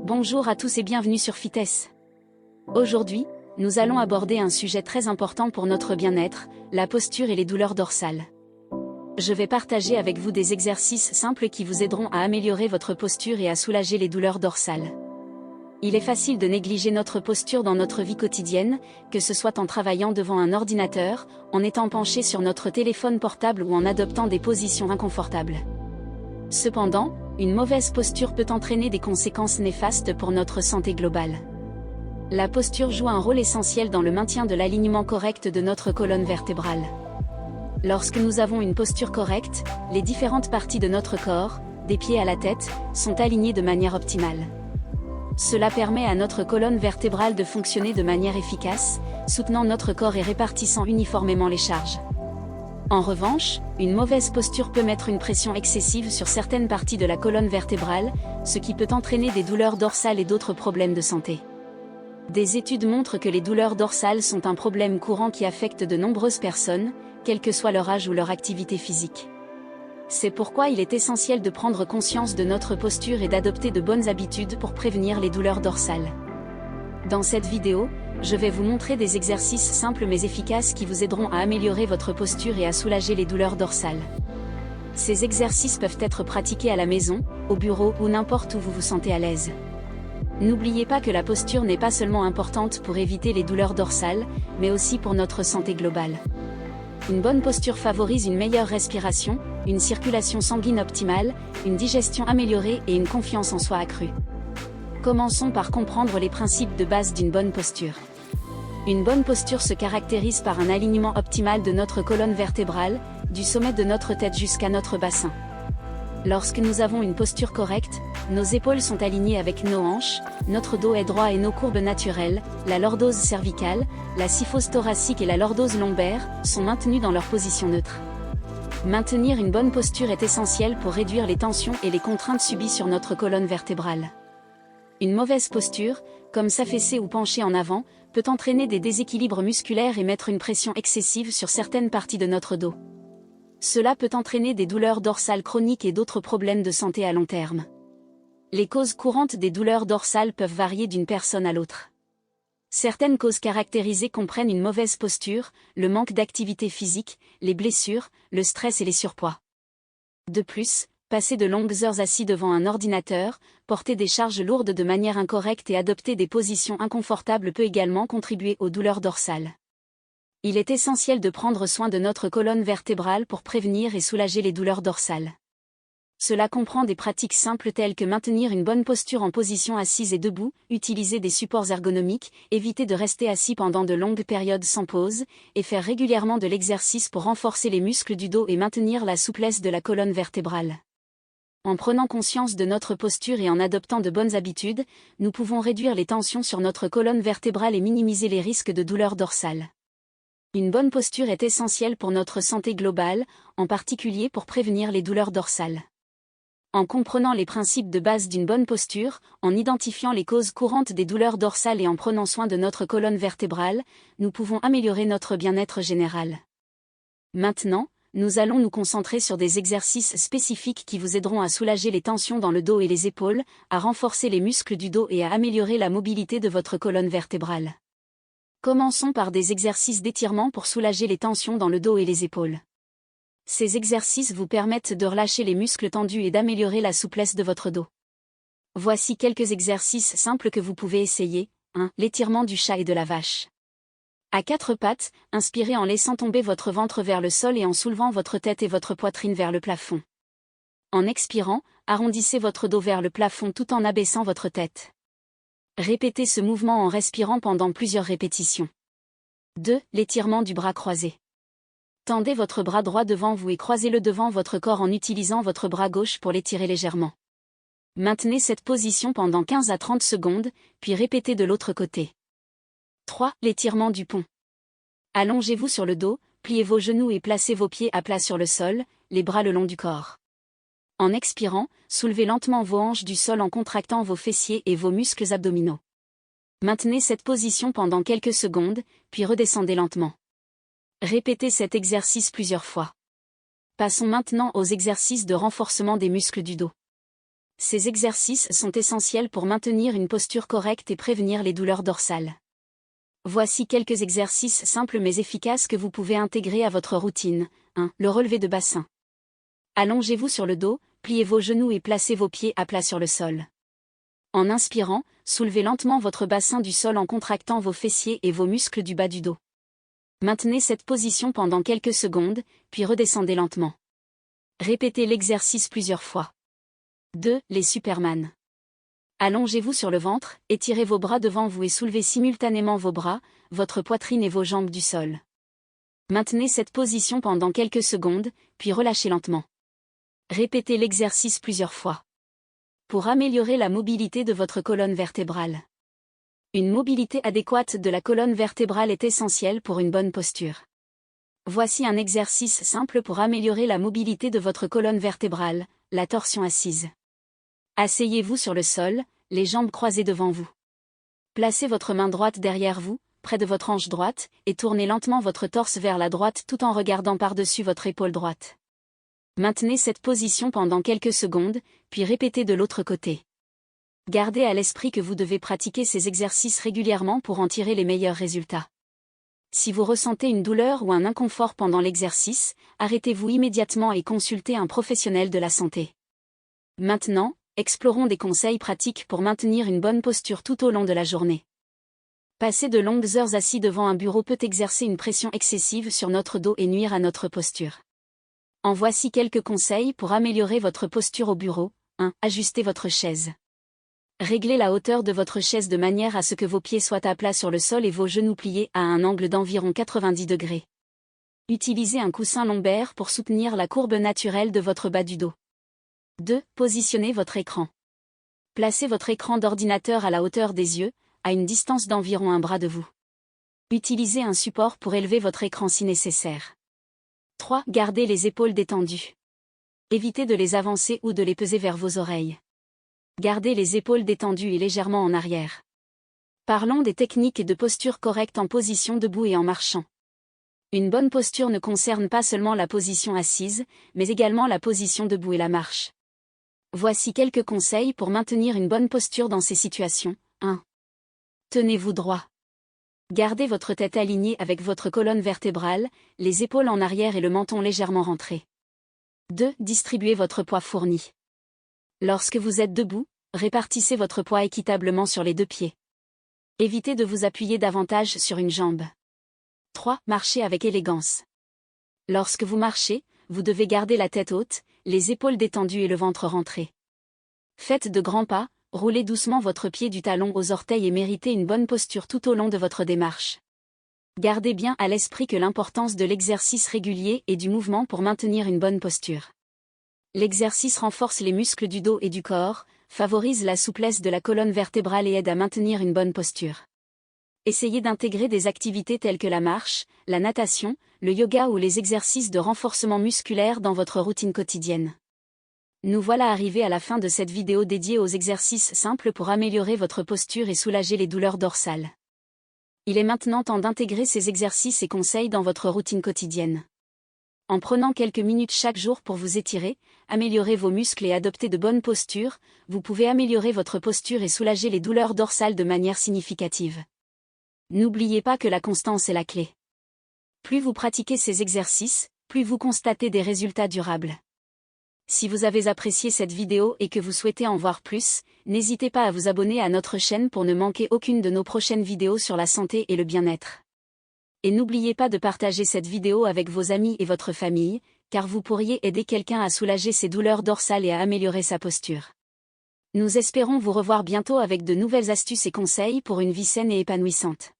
Bonjour à tous et bienvenue sur Fitness. Aujourd'hui, nous allons aborder un sujet très important pour notre bien-être, la posture et les douleurs dorsales. Je vais partager avec vous des exercices simples qui vous aideront à améliorer votre posture et à soulager les douleurs dorsales. Il est facile de négliger notre posture dans notre vie quotidienne, que ce soit en travaillant devant un ordinateur, en étant penché sur notre téléphone portable ou en adoptant des positions inconfortables. Cependant, une mauvaise posture peut entraîner des conséquences néfastes pour notre santé globale. La posture joue un rôle essentiel dans le maintien de l'alignement correct de notre colonne vertébrale. Lorsque nous avons une posture correcte, les différentes parties de notre corps, des pieds à la tête, sont alignées de manière optimale. Cela permet à notre colonne vertébrale de fonctionner de manière efficace, soutenant notre corps et répartissant uniformément les charges. En revanche, une mauvaise posture peut mettre une pression excessive sur certaines parties de la colonne vertébrale, ce qui peut entraîner des douleurs dorsales et d'autres problèmes de santé. Des études montrent que les douleurs dorsales sont un problème courant qui affecte de nombreuses personnes, quel que soit leur âge ou leur activité physique. C'est pourquoi il est essentiel de prendre conscience de notre posture et d'adopter de bonnes habitudes pour prévenir les douleurs dorsales. Dans cette vidéo, je vais vous montrer des exercices simples mais efficaces qui vous aideront à améliorer votre posture et à soulager les douleurs dorsales. Ces exercices peuvent être pratiqués à la maison, au bureau ou n'importe où vous vous sentez à l'aise. N'oubliez pas que la posture n'est pas seulement importante pour éviter les douleurs dorsales, mais aussi pour notre santé globale. Une bonne posture favorise une meilleure respiration, une circulation sanguine optimale, une digestion améliorée et une confiance en soi accrue. Commençons par comprendre les principes de base d'une bonne posture. Une bonne posture se caractérise par un alignement optimal de notre colonne vertébrale, du sommet de notre tête jusqu'à notre bassin. Lorsque nous avons une posture correcte, nos épaules sont alignées avec nos hanches, notre dos est droit et nos courbes naturelles, la lordose cervicale, la syphose thoracique et la lordose lombaire, sont maintenues dans leur position neutre. Maintenir une bonne posture est essentiel pour réduire les tensions et les contraintes subies sur notre colonne vertébrale. Une mauvaise posture, comme s'affaisser ou pencher en avant, peut entraîner des déséquilibres musculaires et mettre une pression excessive sur certaines parties de notre dos. Cela peut entraîner des douleurs dorsales chroniques et d'autres problèmes de santé à long terme. Les causes courantes des douleurs dorsales peuvent varier d'une personne à l'autre. Certaines causes caractérisées comprennent une mauvaise posture, le manque d'activité physique, les blessures, le stress et les surpoids. De plus, passer de longues heures assis devant un ordinateur, porter des charges lourdes de manière incorrecte et adopter des positions inconfortables peut également contribuer aux douleurs dorsales. Il est essentiel de prendre soin de notre colonne vertébrale pour prévenir et soulager les douleurs dorsales. Cela comprend des pratiques simples telles que maintenir une bonne posture en position assise et debout, utiliser des supports ergonomiques, éviter de rester assis pendant de longues périodes sans pause, et faire régulièrement de l'exercice pour renforcer les muscles du dos et maintenir la souplesse de la colonne vertébrale. En prenant conscience de notre posture et en adoptant de bonnes habitudes, nous pouvons réduire les tensions sur notre colonne vertébrale et minimiser les risques de douleurs dorsales. Une bonne posture est essentielle pour notre santé globale, en particulier pour prévenir les douleurs dorsales. En comprenant les principes de base d'une bonne posture, en identifiant les causes courantes des douleurs dorsales et en prenant soin de notre colonne vertébrale, nous pouvons améliorer notre bien-être général. Maintenant, nous allons nous concentrer sur des exercices spécifiques qui vous aideront à soulager les tensions dans le dos et les épaules, à renforcer les muscles du dos et à améliorer la mobilité de votre colonne vertébrale. Commençons par des exercices d'étirement pour soulager les tensions dans le dos et les épaules. Ces exercices vous permettent de relâcher les muscles tendus et d'améliorer la souplesse de votre dos. Voici quelques exercices simples que vous pouvez essayer. 1. L'étirement du chat et de la vache. À quatre pattes, inspirez en laissant tomber votre ventre vers le sol et en soulevant votre tête et votre poitrine vers le plafond. En expirant, arrondissez votre dos vers le plafond tout en abaissant votre tête. Répétez ce mouvement en respirant pendant plusieurs répétitions. 2. L'étirement du bras croisé. Tendez votre bras droit devant vous et croisez-le devant votre corps en utilisant votre bras gauche pour l'étirer légèrement. Maintenez cette position pendant 15 à 30 secondes, puis répétez de l'autre côté. 3. L'étirement du pont. Allongez-vous sur le dos, pliez vos genoux et placez vos pieds à plat sur le sol, les bras le long du corps. En expirant, soulevez lentement vos hanches du sol en contractant vos fessiers et vos muscles abdominaux. Maintenez cette position pendant quelques secondes, puis redescendez lentement. Répétez cet exercice plusieurs fois. Passons maintenant aux exercices de renforcement des muscles du dos. Ces exercices sont essentiels pour maintenir une posture correcte et prévenir les douleurs dorsales. Voici quelques exercices simples mais efficaces que vous pouvez intégrer à votre routine. 1. Le relevé de bassin. Allongez-vous sur le dos, pliez vos genoux et placez vos pieds à plat sur le sol. En inspirant, soulevez lentement votre bassin du sol en contractant vos fessiers et vos muscles du bas du dos. Maintenez cette position pendant quelques secondes, puis redescendez lentement. Répétez l'exercice plusieurs fois. 2. Les Superman. Allongez-vous sur le ventre, étirez vos bras devant vous et soulevez simultanément vos bras, votre poitrine et vos jambes du sol. Maintenez cette position pendant quelques secondes, puis relâchez lentement. Répétez l'exercice plusieurs fois. Pour améliorer la mobilité de votre colonne vertébrale. Une mobilité adéquate de la colonne vertébrale est essentielle pour une bonne posture. Voici un exercice simple pour améliorer la mobilité de votre colonne vertébrale, la torsion assise. Asseyez-vous sur le sol, les jambes croisées devant vous. Placez votre main droite derrière vous, près de votre hanche droite, et tournez lentement votre torse vers la droite tout en regardant par-dessus votre épaule droite. Maintenez cette position pendant quelques secondes, puis répétez de l'autre côté. Gardez à l'esprit que vous devez pratiquer ces exercices régulièrement pour en tirer les meilleurs résultats. Si vous ressentez une douleur ou un inconfort pendant l'exercice, arrêtez-vous immédiatement et consultez un professionnel de la santé. Maintenant, explorons des conseils pratiques pour maintenir une bonne posture tout au long de la journée. Passer de longues heures assis devant un bureau peut exercer une pression excessive sur notre dos et nuire à notre posture. En voici quelques conseils pour améliorer votre posture au bureau. 1. Ajustez votre chaise. Réglez la hauteur de votre chaise de manière à ce que vos pieds soient à plat sur le sol et vos genoux pliés à un angle d'environ 90 degrés. Utilisez un coussin lombaire pour soutenir la courbe naturelle de votre bas du dos. 2. Positionnez votre écran. Placez votre écran d'ordinateur à la hauteur des yeux, à une distance d'environ un bras de vous. Utilisez un support pour élever votre écran si nécessaire. 3. Gardez les épaules détendues. Évitez de les avancer ou de les peser vers vos oreilles. Gardez les épaules détendues et légèrement en arrière. Parlons des techniques de posture correcte en position debout et en marchant. Une bonne posture ne concerne pas seulement la position assise, mais également la position debout et la marche. Voici quelques conseils pour maintenir une bonne posture dans ces situations. 1. Tenez-vous droit. Gardez votre tête alignée avec votre colonne vertébrale, les épaules en arrière et le menton légèrement rentré. 2. Distribuez votre poids fourni. Lorsque vous êtes debout, répartissez votre poids équitablement sur les deux pieds. Évitez de vous appuyer davantage sur une jambe. 3. Marchez avec élégance. Lorsque vous marchez, vous devez garder la tête haute, les épaules détendues et le ventre rentré. Faites de grands pas, roulez doucement votre pied du talon aux orteils et méritez une bonne posture tout au long de votre démarche. Gardez bien à l'esprit que l'importance de l'exercice régulier et du mouvement pour maintenir une bonne posture. L'exercice renforce les muscles du dos et du corps, favorise la souplesse de la colonne vertébrale et aide à maintenir une bonne posture. Essayez d'intégrer des activités telles que la marche, la natation, le yoga ou les exercices de renforcement musculaire dans votre routine quotidienne. Nous voilà arrivés à la fin de cette vidéo dédiée aux exercices simples pour améliorer votre posture et soulager les douleurs dorsales. Il est maintenant temps d'intégrer ces exercices et conseils dans votre routine quotidienne. En prenant quelques minutes chaque jour pour vous étirer, améliorer vos muscles et adopter de bonnes postures, vous pouvez améliorer votre posture et soulager les douleurs dorsales de manière significative. N'oubliez pas que la constance est la clé. Plus vous pratiquez ces exercices, plus vous constatez des résultats durables. Si vous avez apprécié cette vidéo et que vous souhaitez en voir plus, n'hésitez pas à vous abonner à notre chaîne pour ne manquer aucune de nos prochaines vidéos sur la santé et le bien-être. Et n'oubliez pas de partager cette vidéo avec vos amis et votre famille, car vous pourriez aider quelqu'un à soulager ses douleurs dorsales et à améliorer sa posture. Nous espérons vous revoir bientôt avec de nouvelles astuces et conseils pour une vie saine et épanouissante.